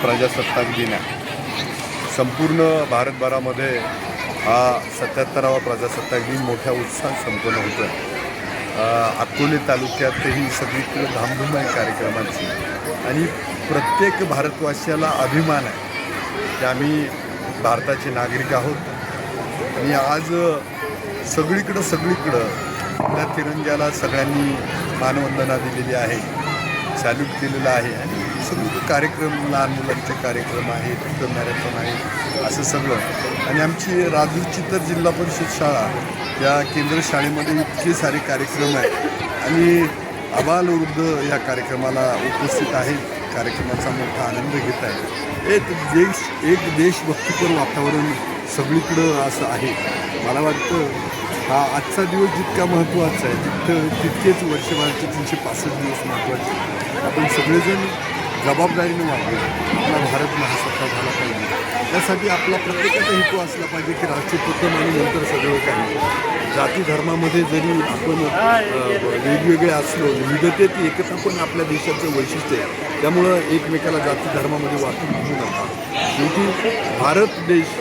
प्रजासत्ताक दिन आहे. संपूर्ण भारतभरामध्ये हा 77वा प्रजासत्ताक दिन मोठ्या उत्साहात संपन्न होतो आहे. अकोले तालुक्यातही सगळीकडे धामधूम आहे कार्यक्रमाची आणि प्रत्येक भारतवासियाला अभिमान आहे की आम्ही भारताचे नागरिक आहोत. आणि आज सगळीकडं आपल्या तिरंग्याला सगळ्यांनी मानवंदना दिलेली आहे, सॅल्यूट केलेलं आहे. आणि सगळे कार्यक्रम, लहान मुलांचे कार्यक्रम आहेत, तिथं मॅरेथॉन आहे, असं सगळं. आणि आमची राजूरची तर जिल्हा परिषद शाळा, या केंद्र शाळेमध्ये इतके सारे कार्यक्रम आहेत आणि आबालवृद्ध या कार्यक्रमाला उपस्थित आहेत, कार्यक्रमाचा मोठा आनंद घेत आहे. एक देशभक्तीपर वातावरण सगळीकडं असं आहे. मला वाटतं हा आजचा दिवस जितका महत्त्वाचा आहे तितकेच वर्षभराचे 365 दिवस महत्त्वाचे. आपण सगळेजण जबाबदारीने वागू, आपला भारत महासत्ता झाला पाहिजे. त्यासाठी आपला प्रत्येकाचा हेतू असला पाहिजे की राष्ट्रीय प्रथम आणि नंतर सगळं काही. जाती धर्मामध्ये जरी आपण वेगवेगळे असलो, विविधतेत एकता पण आपल्या देशाचं वैशिष्ट्य आहे. त्यामुळं एकमेकाला जाती धर्मामध्ये वाटून घेऊ नका. शेवटी भारत देश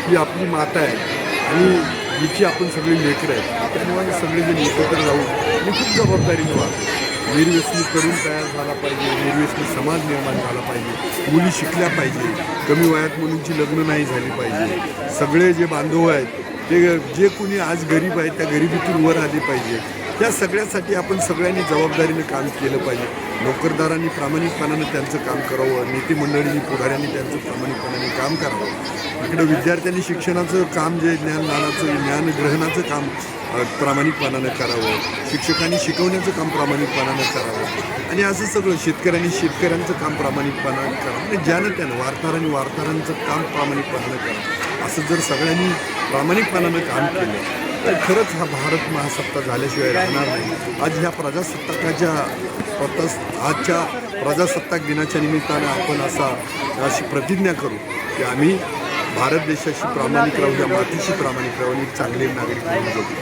ही आपली माता आहे आणि जिची आपण सगळी लेकरं आहेत. त्यामुळे सगळेजण एकत्र राहू आणि खूप जबाबदारीने वागू. निर्व्यसनी तरुण तयार झाला पाहिजे, निर्व्यसनी समाज निर्माण झाला पाहिजे, मुली शिकल्या पाहिजे, कमी वयात मुलींची लग्न नाही झाली पाहिजे. सगळे जे बांधव आहेत ते जे कोणी आज गरीब आहेत त्या गरिबीतून वर आले पाहिजे. त्या सगळ्यासाठी आपण सगळ्यांनी जबाबदारीने काम केलं पाहिजे. नोकरदारांनी प्रामाणिकपणानं त्यांचं काम करावं, नेते मंडळींनी, पुढाऱ्यांनी त्यांचं प्रामाणिकपणाने काम करावं. इकडं विद्यार्थ्यांनी शिक्षणाचं काम, जे ज्ञानदानाचं, ज्ञानग्रहणाचं काम प्रामाणिकपणानं करावं, शिक्षकांनी शिकवण्याचं काम प्रामाणिकपणानं करावं. आणि असं सगळं शेतकऱ्यांचं काम प्रामाणिकपणानं करावं. आणि ज्यानं त्यानं वार्ताहरांचं काम प्रामाणिकपणानं करावं. असं जर सगळ्यांनी प्रामाणिकपणानं काम केलं तर खरंच हा भारत महासत्ता झाल्याशिवाय राहणार नाही. आज ह्या आजच्या प्रजासत्ताक दिनाच्या निमित्तानं आपण अशी प्रतिज्ञा करू की आम्ही भारत देशाशी प्रामाणिक राहू, या मातीशी प्रामाणिक राहू आणि एक चांगले नागरिक म्हणून जगू.